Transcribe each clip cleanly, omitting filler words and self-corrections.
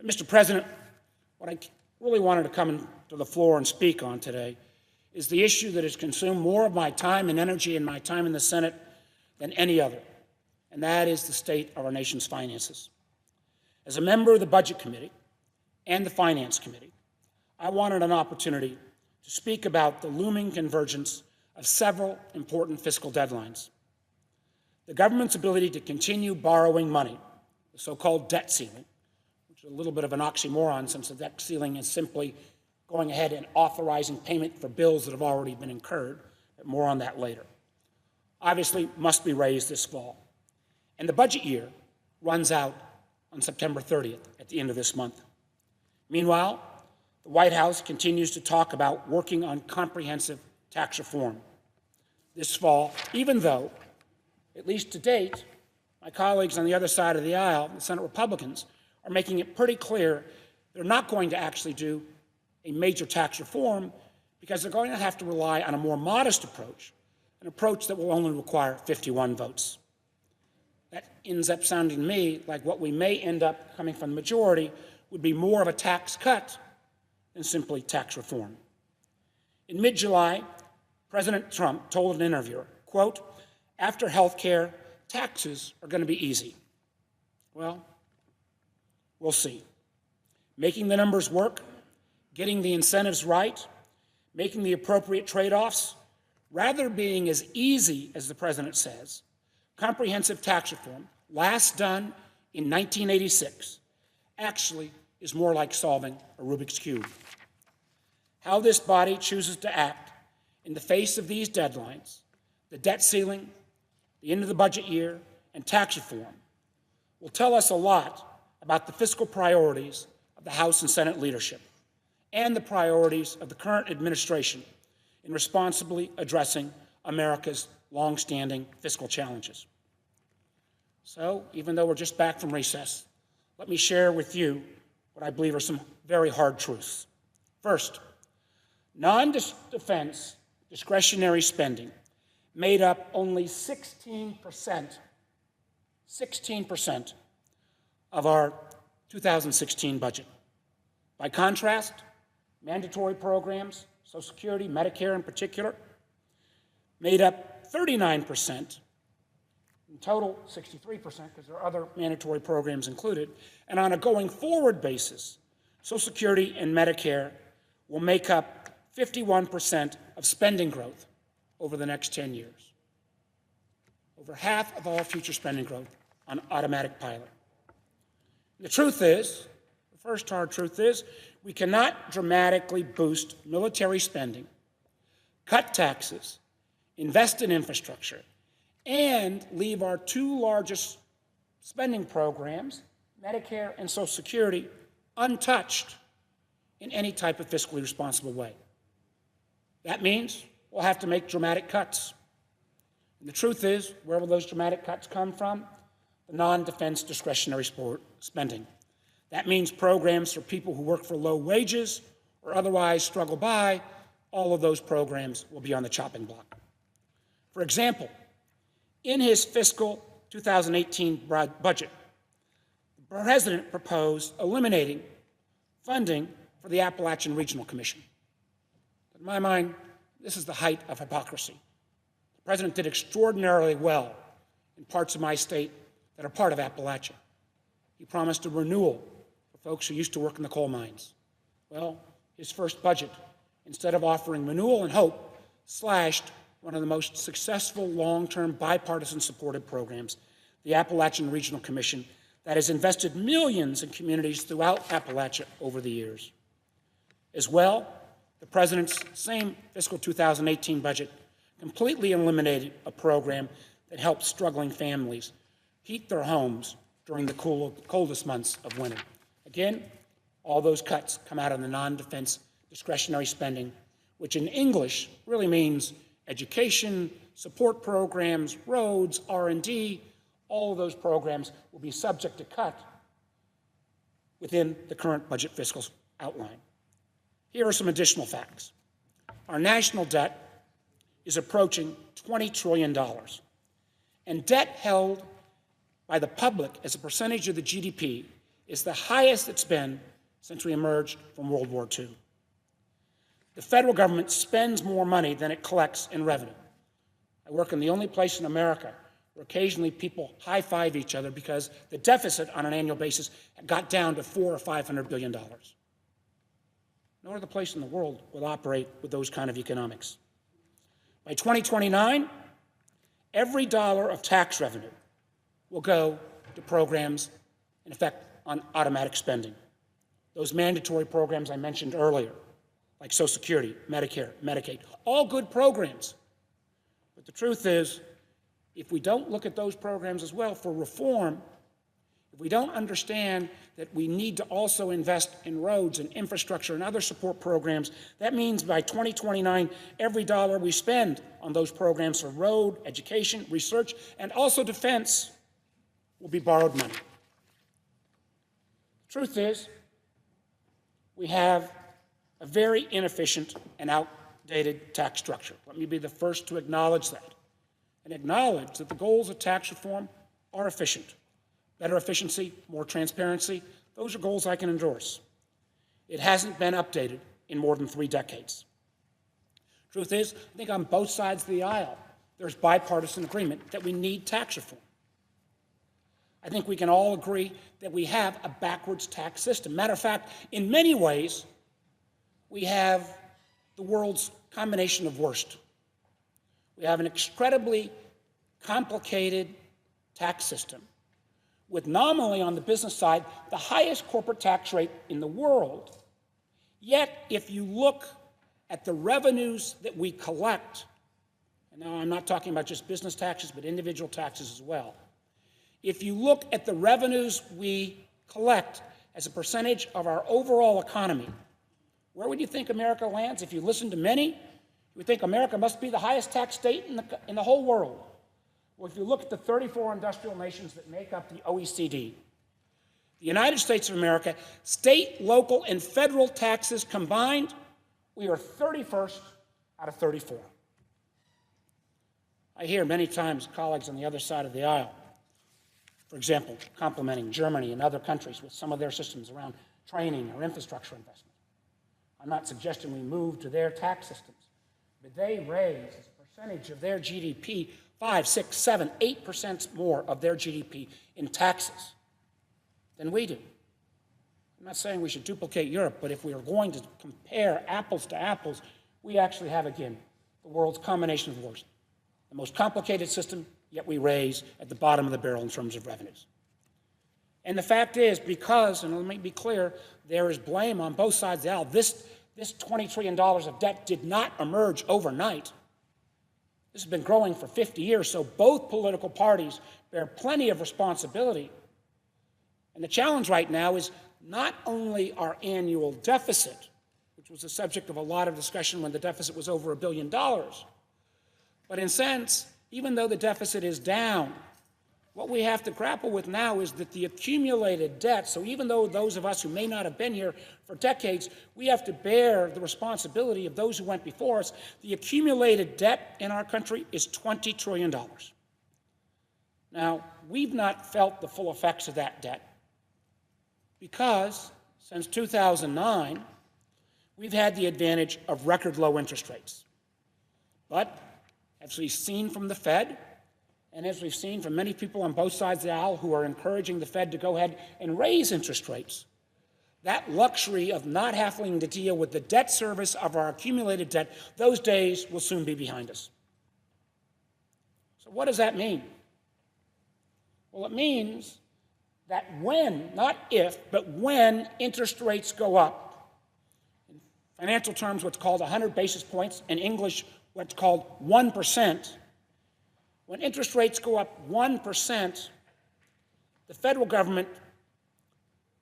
Mr. President, what I really wanted to come to the floor and speak on today is the issue that has consumed more of my time and energy and my time in the Senate than any other, and that is the state of our nation's finances. As a member of the Budget Committee and the Finance Committee, I wanted an opportunity to speak about the looming convergence of several important fiscal deadlines. The government's ability to continue borrowing money, the so-called debt ceiling, which is a little bit of an oxymoron since the debt ceiling is simply going ahead and authorizing payment for bills that have already been incurred, but more on that later, obviously must be raised this fall. And the budget year runs out on September 30th, at the end of this month. Meanwhile, the White House continues to talk about working on comprehensive tax reform this fall, even though, at least to date, my colleagues on the other side of the aisle, the Senate Republicans, are making it pretty clear they're not going to actually do a major tax reform because they're going to have to rely on a more modest approach, an approach that will only require 51 votes. That ends up sounding to me like what we may end up coming from the majority would be more of a tax cut than simply tax reform. In mid-July, President Trump told an interviewer, quote, "After health care, taxes are going to be easy." Well, we'll see. Making the numbers work, getting the incentives right, making the appropriate trade-offs, rather being as easy as the president says, comprehensive tax reform, last done in 1986, actually is more like solving a Rubik's Cube. How this body chooses to act in the face of these deadlines, the debt ceiling, the end of the budget year, and tax reform, will tell us a lot about the fiscal priorities of the House and Senate leadership and the priorities of the current administration in responsibly addressing America's long-standing fiscal challenges. So, even though we're just back from recess, let me share with you what I believe are some very hard truths. First, non-defense discretionary spending made up only 16% of our 2016 budget. By contrast, mandatory programs, Social Security, Medicare in particular, made up 39%, in total 63% because there are other mandatory programs included, and on a going forward basis, Social Security and Medicare will make up 51% of spending growth over the next 10 years. Over half of all future spending growth on automatic pilot. The truth is, the first hard truth is, we cannot dramatically boost military spending, cut taxes, invest in infrastructure, and leave our two largest spending programs, Medicare and Social Security, untouched in any type of fiscally responsible way. That means we'll have to make dramatic cuts. And the truth is, where will those dramatic cuts come from? The non-defense discretionary spending. That means programs for people who work for low wages or otherwise struggle by. All of those programs will be on the chopping block. For example, in his fiscal 2018 budget, the President proposed eliminating funding for the Appalachian Regional Commission. In my mind, this is the height of hypocrisy. The President did extraordinarily well in parts of my state that are part of Appalachia. He promised a renewal for folks who used to work in the coal mines. Well, his first budget, instead of offering renewal and hope, slashed one of the most successful long-term bipartisan supported programs, the Appalachian Regional Commission, that has invested millions in communities throughout Appalachia over the years. As well, the President's same fiscal 2018 budget completely eliminated a program that helped struggling families heat their homes during the coldest months of winter. Again, all those cuts come out of the non-defense discretionary spending, which in English really means education, support programs, roads, R&D. All of those programs will be subject to cut within the current budget fiscal outline. Here are some additional facts. Our national debt is approaching $20 trillion, and debt held by the public as a percentage of the GDP is the highest it's been since we emerged from World War II. The federal government spends more money than it collects in revenue. I work in the only place in America where occasionally people high-five each other because the deficit on an annual basis got down to $400 or $500 billion. No other place in the world will operate with those kind of economics. By 2029, every dollar of tax revenue will go to programs, in effect, on automatic spending. Those mandatory programs I mentioned earlier, like Social Security, Medicare, Medicaid, all good programs. But the truth is, if we don't look at those programs as well for reform, if we don't understand that we need to also invest in roads and infrastructure and other support programs, that means by 2029, every dollar we spend on those programs for road, education, research, and also defense will be borrowed money. The truth is, we have a very inefficient and outdated tax structure. Let me be the first to acknowledge that, and acknowledge that the goals of tax reform are efficient. Better efficiency, more transparency, those are goals I can endorse. It hasn't been updated in more than 3 decades. Truth is, I think on both sides of the aisle, there's bipartisan agreement that we need tax reform. I think we can all agree that we have a backwards tax system. Matter of fact, in many ways, we have the world's combination of worst. We have an incredibly complicated tax system with nominally on the business side the highest corporate tax rate in the world. Yet, if you look at the revenues that we collect, and now I'm not talking about just business taxes, but individual taxes as well. If you look at the revenues we collect as a percentage of our overall economy, where would you think America lands? If you listen to many, you would think America must be the highest tax state in the whole world. Well, if you look at the 34 industrial nations that make up the OECD, the United States of America, state, local, and federal taxes combined, we are 31st out of 34. I hear many times colleagues on the other side of the aisle, for example, complimenting Germany and other countries with some of their systems around training or infrastructure investment. I'm not suggesting we move to their tax systems, but they raise as a percentage of their GDP 5, 6, 7, 8% more of their GDP in taxes than we do. I'm not saying we should duplicate Europe, but if we are going to compare apples to apples, we actually have, again, the world's combination of worst. The most complicated system, yet we raise at the bottom of the barrel in terms of revenues. And the fact is, because, and let me be clear, there is blame on both sides of the aisle. This $20 trillion of debt did not emerge overnight. This has been growing for 50 years, so both political parties bear plenty of responsibility. And the challenge right now is not only our annual deficit, which was the subject of a lot of discussion when the deficit was over $1 billion, but in a sense, even though the deficit is down, what we have to grapple with now is that the accumulated debt, so even though those of us who may not have been here for decades, we have to bear the responsibility of those who went before us, the accumulated debt in our country is $20 trillion. Now, we've not felt the full effects of that debt because since 2009, we've had the advantage of record low interest rates. But as we've seen from the Fed, and as we've seen from many people on both sides of the aisle who are encouraging the Fed to go ahead and raise interest rates, that luxury of not having to deal with the debt service of our accumulated debt, those days will soon be behind us. So what does that mean? Well, it means that when, not if, but when interest rates go up, in financial terms what's called 100 basis points, in English what's called 1%, when interest rates go up 1%, the federal government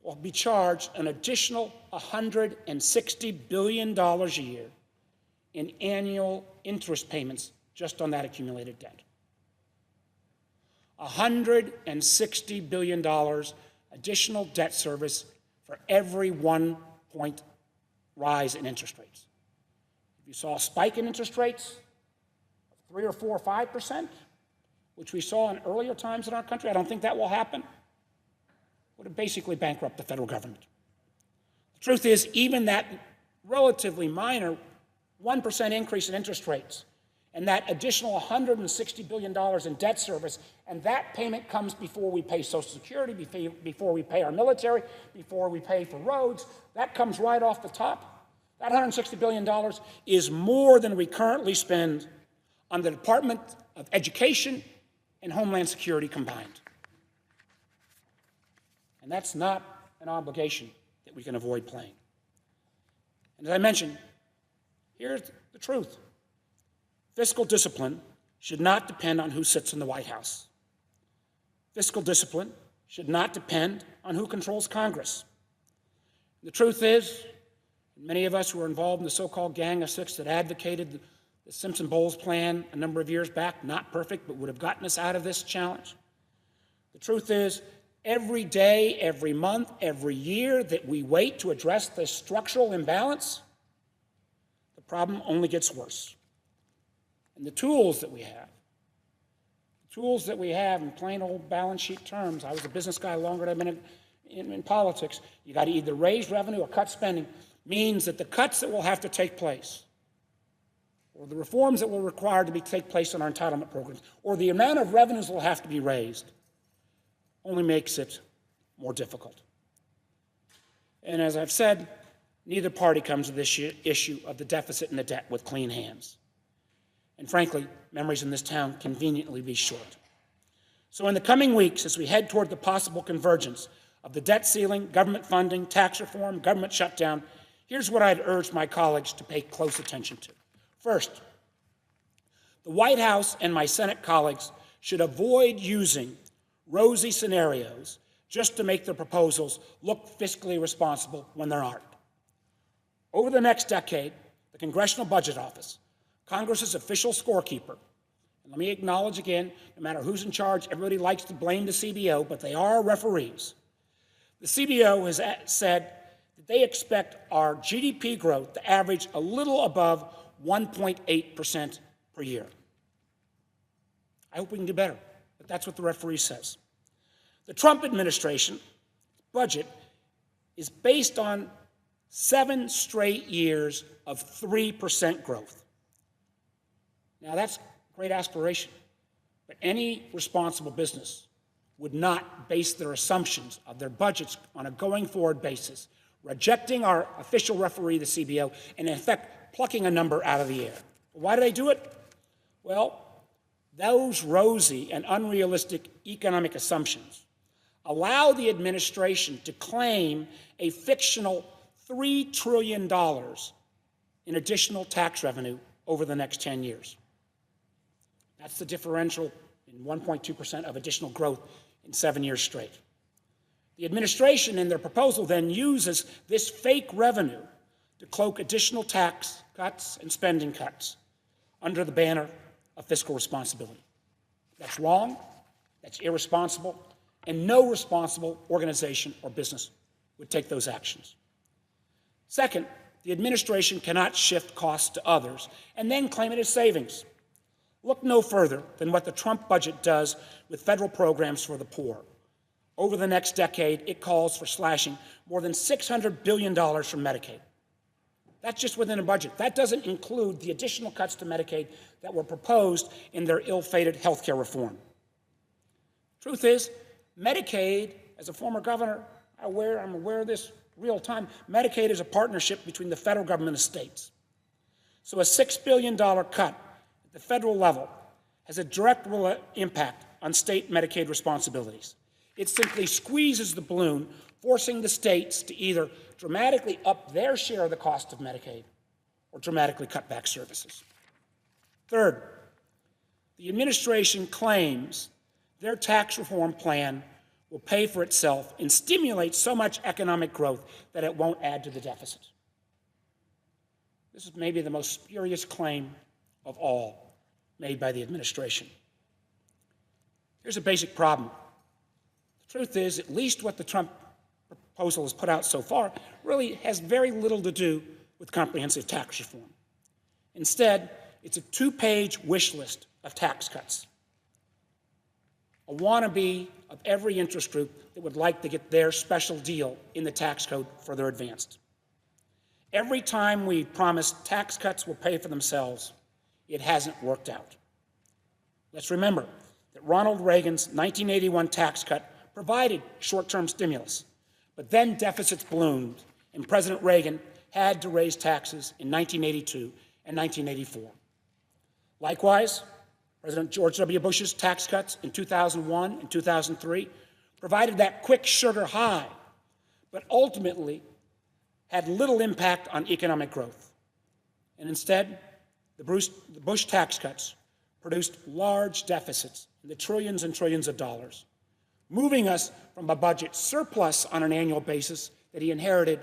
will be charged an additional $160 billion a year in annual interest payments just on that accumulated debt. $160 billion additional debt service for every 1 point rise in interest rates. If you saw a spike in interest rates, 3 or 4 or 5%, which we saw in earlier times in our country, I don't think that will happen. would basically bankrupt the federal government. The truth is, even that relatively minor 1% increase in interest rates and that additional $160 billion in debt service, and that payment comes before we pay Social Security, before we pay our military, before we pay for roads, that comes right off the top. That $160 billion is more than we currently spend on the Department of Education and Homeland Security combined. And that's not an obligation that we can avoid playing. And as I mentioned, here's the truth. Fiscal discipline should not depend on who sits in the White House. Fiscal discipline should not depend on who controls Congress. The truth is, many of us who were involved in the so-called Gang of Six that advocated the Simpson-Bowles plan a number of years back, not perfect, but would have gotten us out of this challenge. The truth is, every day, every month, every year that we wait to address this structural imbalance, the problem only gets worse. And the tools that we have in plain old balance sheet terms, I was a business guy longer than I've been in politics, you got to either raise revenue or cut spending, means that the cuts that will have to take place, or the reforms that will require to take place in our entitlement programs, or the amount of revenues that will have to be raised, only makes it more difficult. And as I've said, neither party comes to this issue of the deficit and the debt with clean hands. And frankly, memories in this town conveniently be short. So in the coming weeks, as we head toward the possible convergence of the debt ceiling, government funding, tax reform, government shutdown, here's what I'd urge my colleagues to pay close attention to. First, the White House and my Senate colleagues should avoid using rosy scenarios just to make their proposals look fiscally responsible when they aren't. Over the next decade, the Congressional Budget Office, Congress's official scorekeeper, and let me acknowledge again, no matter who's in charge, everybody likes to blame the CBO, but they are referees. The CBO has said that they expect our GDP growth to average a little above 1.8% per year. I hope we can do better, but that's what the referee says. The Trump administration budget is based on 7 straight years of 3% growth. Now, that's great aspiration, but any responsible business would not base their assumptions of their budgets on a going-forward basis, rejecting our official referee, the CBO, and in effect, plucking a number out of the air. Why do they do it? Well, those rosy and unrealistic economic assumptions allow the administration to claim a fictional $3 trillion in additional tax revenue over the next 10 years. That's the differential in 1.2% of additional growth in 7 years straight. The administration, in their proposal, then uses this fake revenue to cloak additional tax cuts and spending cuts under the banner of fiscal responsibility. That's wrong, that's irresponsible, and no responsible organization or business would take those actions. Second, the administration cannot shift costs to others and then claim it as savings. Look no further than what the Trump budget does with federal programs for the poor. Over the next decade, it calls for slashing more than $600 billion from Medicaid. That's just within a budget. That doesn't include the additional cuts to Medicaid that were proposed in their ill-fated health care reform. Truth is, Medicaid, as a former governor, I'm aware of this real time, Medicaid is a partnership between the federal government and the states. So a $6 billion cut at the federal level has a direct impact on state Medicaid responsibilities. It simply squeezes the balloon, forcing the states to either dramatically up their share of the cost of Medicaid or dramatically cut back services. Third, the administration claims their tax reform plan will pay for itself and stimulate so much economic growth that it won't add to the deficit. This is maybe the most spurious claim of all made by the administration. Here's a basic problem. The truth is, at least what the Trump proposal has put out so far really has very little to do with comprehensive tax reform. Instead, it's a 2-page wish list of tax cuts. A wannabe of every interest group that would like to get their special deal in the tax code further advanced. Every time we promised tax cuts will pay for themselves, it hasn't worked out. Let's remember that Ronald Reagan's 1981 tax cut provided short-term stimulus, but then deficits ballooned, and President Reagan had to raise taxes in 1982 and 1984. Likewise, President George W. Bush's tax cuts in 2001 and 2003 provided that quick sugar high, but ultimately had little impact on economic growth. And instead, the Bush tax cuts produced large deficits in the trillions and trillions of dollars, moving us from a budget surplus on an annual basis that he inherited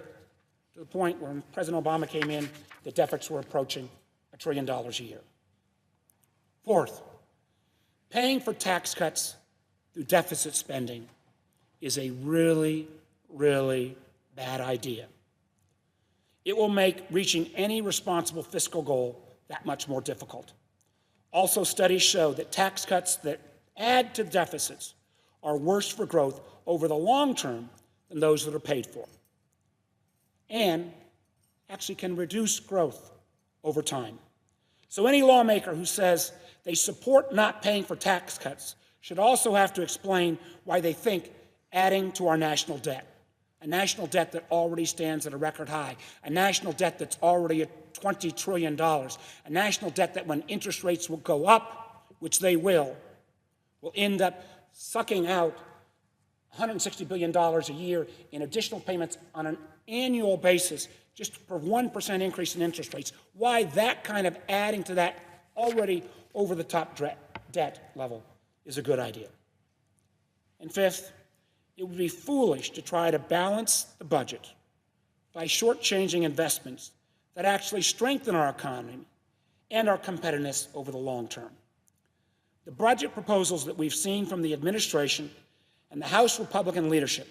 to the point where when President Obama came in, the deficits were approaching $1 trillion a year. Fourth, paying for tax cuts through deficit spending is a really, really bad idea. It will make reaching any responsible fiscal goal that much more difficult. Also, studies show that tax cuts that add to deficits are worse for growth over the long term than those that are paid for, and actually can reduce growth over time. So any lawmaker who says they support not paying for tax cuts should also have to explain why they think adding to our national debt, a national debt that already stands at a record high, a national debt that's already at $20 trillion, a national debt that when interest rates will go up, which they will end up sucking out $160 billion a year in additional payments on an annual basis just for 1% increase in interest rates. Why that kind of adding to that already over-the-top debt level is a good idea. And fifth, it would be foolish to try to balance the budget by shortchanging investments that actually strengthen our economy and our competitiveness over the long term. The budget proposals that we've seen from the administration and the House Republican leadership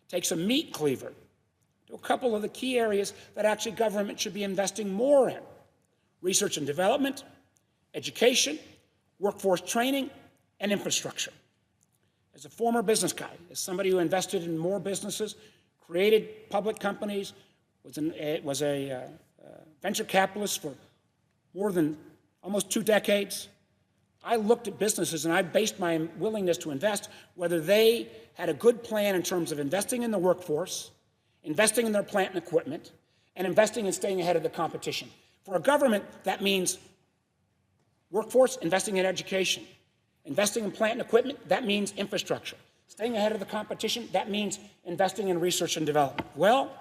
takes a meat cleaver to a couple of the key areas that actually government should be investing more in: research and development, education, workforce training, and infrastructure. As a former business guy, as somebody who invested in more businesses, created public companies, was a venture capitalist for more than almost 2 decades, I looked at businesses and I based my willingness to invest whether they had a good plan in terms of investing in the workforce, investing in their plant and equipment, and investing in staying ahead of the competition. For a government, that means workforce, investing in education. Investing in plant and equipment, that means infrastructure. Staying ahead of the competition, that means investing in research and development. Well,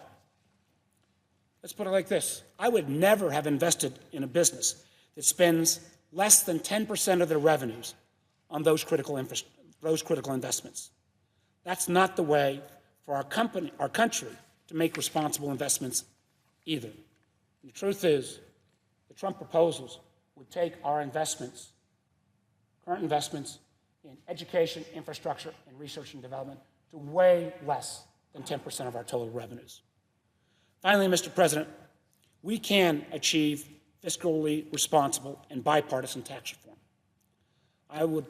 let's put it like this. I would never have invested in a business that spends less than 10% of their revenues on those critical investments. That's not the way for our country to make responsible investments either. And the truth is, the Trump proposals would take our investments, current investments in education, infrastructure, and research and development to way less than 10% of our total revenues. Finally, Mr. President, we can achieve fiscally responsible and bipartisan tax reform. I would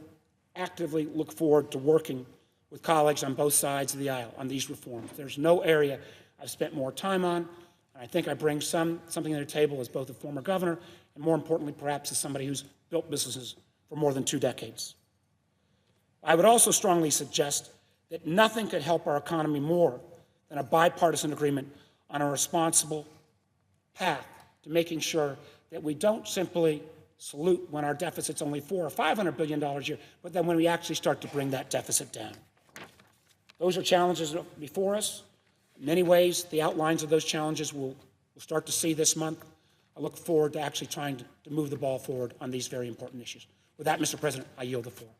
actively look forward to working with colleagues on both sides of the aisle on these reforms. There's no area I've spent more time on, and I think I bring something to the table as both a former governor and, more importantly, perhaps as somebody who's built businesses for more than 2 decades. I would also strongly suggest that nothing could help our economy more than a bipartisan agreement on a responsible path to making sure that we don't simply salute when our deficit's only $400 or $500 billion a year, but then when we actually start to bring that deficit down. Those are challenges before us. In many ways, the outlines of those challenges we'll start to see this month. I look forward to actually trying to move the ball forward on these very important issues. With that, Mr. President, I yield the floor.